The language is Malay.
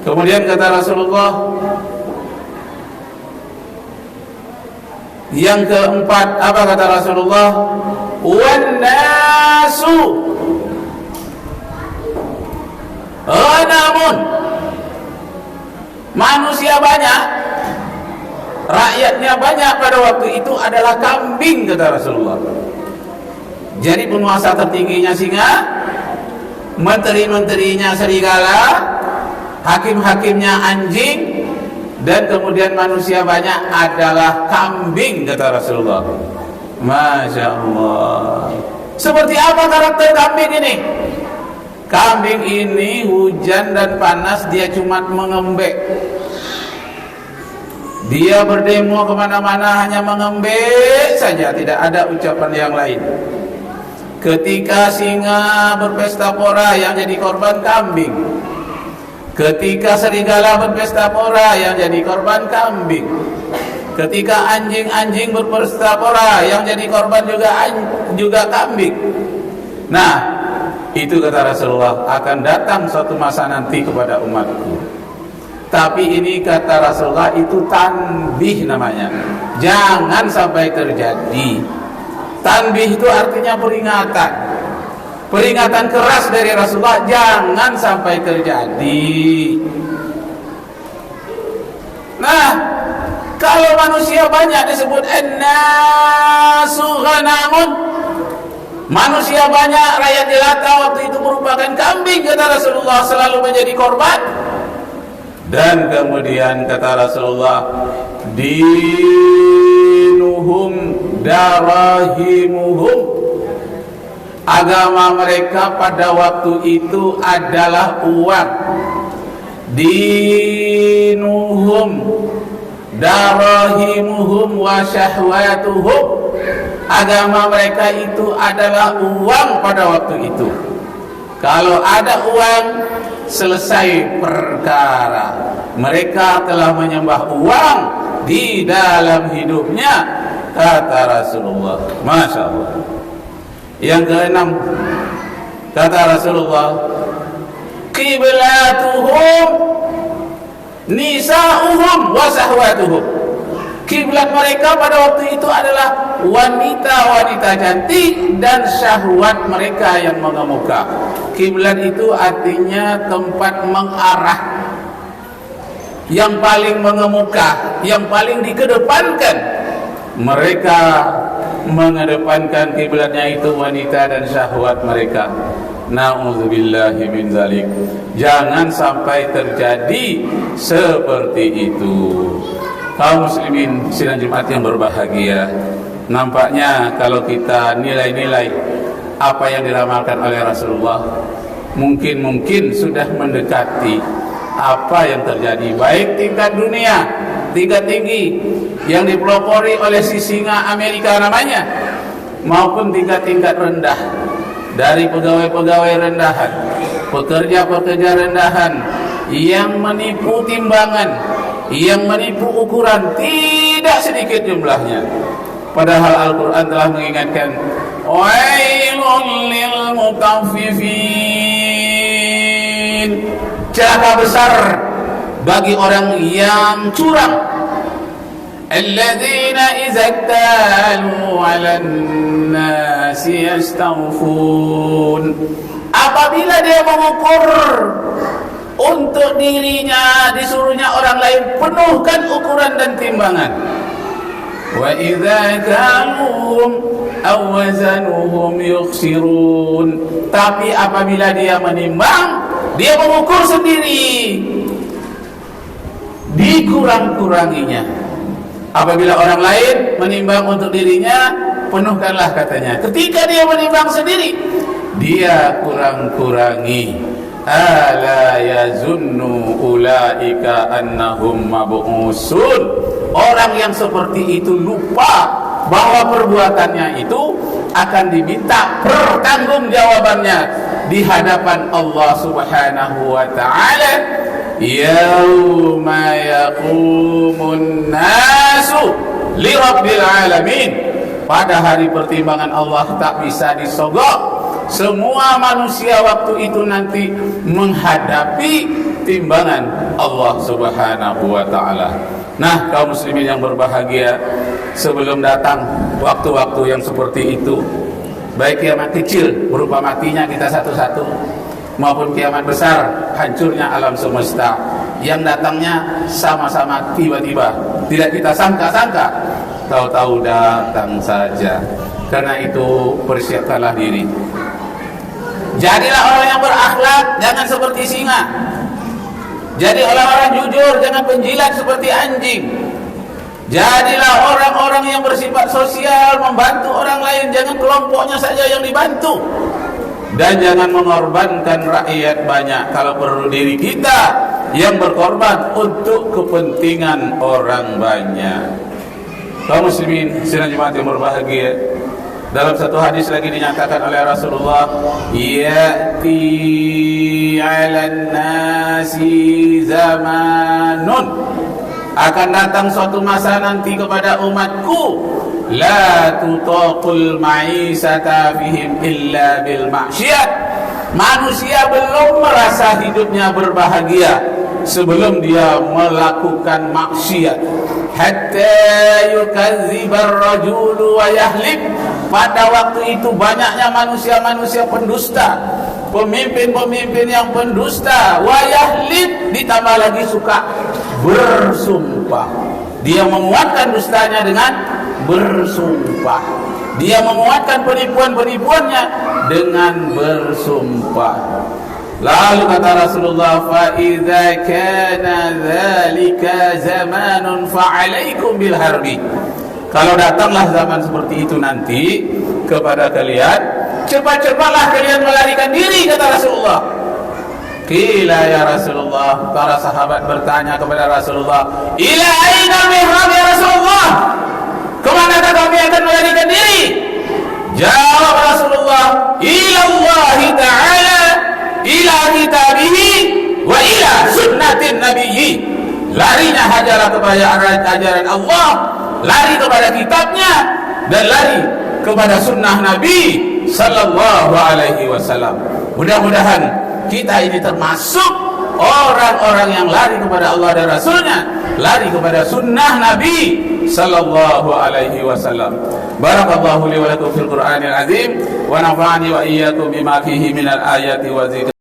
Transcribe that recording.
Kemudian kata Rasulullah, yang keempat, apa kata Rasulullah? Wan nasu ghanamun. Manusia banyak, rakyatnya banyak pada waktu itu adalah kambing, kata Rasulullah. Jadi penguasa tertingginya singa, menteri-menterinya serigala, hakim-hakimnya anjing, dan kemudian manusia banyak adalah kambing, kata Rasulullah. Masya Allah. Seperti apa karakter kambing ini? Kambing ini hujan dan panas dia cuma mengembek. Dia berdemo kemana-mana hanya mengembek saja, tidak ada ucapan yang lain. Ketika singa berpesta pora, yang jadi korban kambing. Ketika serigala berpesta pora, yang jadi korban kambing. Ketika anjing-anjing berpesta pora, yang jadi korban juga kambing. Nah, itu kata Rasulullah, akan datang suatu masa nanti kepada umatku. Tapi ini kata Rasulullah itu tanbih namanya, jangan sampai terjadi. Tanbih itu artinya peringatan, peringatan keras dari Rasulullah, jangan sampai terjadi. Nah, kalau manusia banyak disebut an-nasu ghanamun. Manusia banyak, rakyat jelata waktu itu merupakan kambing, kata Rasulullah, selalu menjadi korban. Dan kemudian kata Rasulullah, dinuhum darahimuhum. Agama mereka pada waktu itu adalah uang. Dinuhum darahimuhum wa syahwatuhum. Agama mereka itu adalah uang pada waktu itu. Kalau ada uang, selesai perkara. Mereka telah menyembah uang di dalam hidupnya, kata Rasulullah. Masya Allah. Yang keenam, kata Rasulullah, qiblatuhum nisa'uhum wa sahwatuhum. Kiblat mereka pada waktu itu adalah wanita-wanita cantik dan syahwat mereka yang mengemuka. Kiblat itu artinya tempat mengarah, yang paling mengemuka, yang paling dikedepankan. Mereka mengedepankan kiblatnya itu wanita dan syahwat mereka. Na'udzubillahi min dzalik. Jangan sampai terjadi seperti itu. Kaum muslimin sidang Jumat yang berbahagia, nampaknya kalau kita nilai-nilai apa yang diramalkan oleh Rasulullah, mungkin sudah mendekati apa yang terjadi, baik tingkat dunia, tingkat tinggi yang dipelopori oleh si singa Amerika namanya, maupun tingkat-tingkat rendah, dari pegawai-pegawai rendahan, pekerja-pekerja rendahan yang menipu timbangan, yang menipu ukuran, tidak sedikit jumlahnya. Padahal Al-Quran telah mengingatkan, wailul lil mutaffifin, celaka besar bagi orang yang curang. Alladzina idza iktalu 'alan nasi yastawfun. Apabila dia mengukur untuk dirinya, disuruhnya orang lain, penuhkan ukuran dan timbangan. Wa idza kaluhum aw wazanuhum yukhsirun. Tapi apabila dia menimbang, dia mengukur sendiri, dikurang-kuranginya. Apabila orang lain menimbang untuk dirinya, penuhkanlah katanya. Ketika dia menimbang sendiri, dia kurang-kurangi. Ala yazunnu ulaika annahum mab'usun. Orang yang seperti itu lupa bahwa perbuatannya itu akan diminta pertanggungjawabannya di hadapan Allah Subhanahu wa taala. Yauma yaqumun nasu li rabbil alamin. Pada hari pertimbangan Allah tak bisa disogok. Semua manusia waktu itu nanti menghadapi timbangan Allah Subhanahu wa taala. Nah, kaum muslimin yang berbahagia, sebelum datang waktu-waktu yang seperti itu, baik kiamat kecil berupa matinya kita satu-satu, maupun kiamat besar hancurnya alam semesta yang datangnya sama-sama tiba-tiba, tidak kita sangka-sangka, tahu-tahu datang saja. Karena itu persiapkanlah diri. Jadilah orang yang berakhlak, jangan seperti singa. Jadi orang-orang jujur, jangan penjilat seperti anjing. Jadilah orang-orang yang bersifat sosial, membantu orang lain, jangan kelompoknya saja yang dibantu. Dan jangan mengorbankan rakyat banyak, kalau perlu diri kita yang berkorban untuk kepentingan orang banyak. Kaum muslimin sidang jemaat yang berbahagia, dalam satu hadis lagi dinyatakan oleh Rasulullah, ya'ti 'alan nasi zamanun, akan datang suatu masa nanti kepada umatku, la tutaqul ma'isata fihim illa bil ma'syiat. Manusia belum merasa hidupnya berbahagia sebelum dia melakukan maksiat. Hatta yukadzibar rajulu wa yahlib. Pada waktu itu banyaknya manusia-manusia pendusta, pemimpin-pemimpin yang pendusta, wa yahlib, ditambah lagi suka bersumpah. Dia menguatkan dustanya dengan bersumpah. Dia menguatkan penipuan-penipuannya dengan bersumpah. Lalu kata Rasulullah, fa idza kana dzalika zamanun fa 'alaikum bil harbi. Kalau datanglah zaman seperti itu nanti kepada kalian, cepat-cepatlah kalian melarikan diri, kata Rasulullah. Qila ya Rasulullah, para sahabat bertanya kepada Rasulullah, ila aina mihrab ya Rasulullah, kemana kami akan melarikan diri? Jawab Rasulullah, ila Allah ta'ala, ila kitabihi, wa ila sunnatin nabiyyi. Larinya hajalah kepada ajaran Allah, lari kepada kitabnya, dan lari kepada sunnah Nabi sallallahu alaihi wasallam. Mudah-mudahan kita ini termasuk orang-orang yang lari kepada Allah dan Rasulnya, lari kepada sunnah Nabi sallallahu alaihi wasallam. Barakallahu li wa lakum fil Qur'anil azim, wa nafa'ani wa iyyakum bima fihi minal ayati wa dzikr.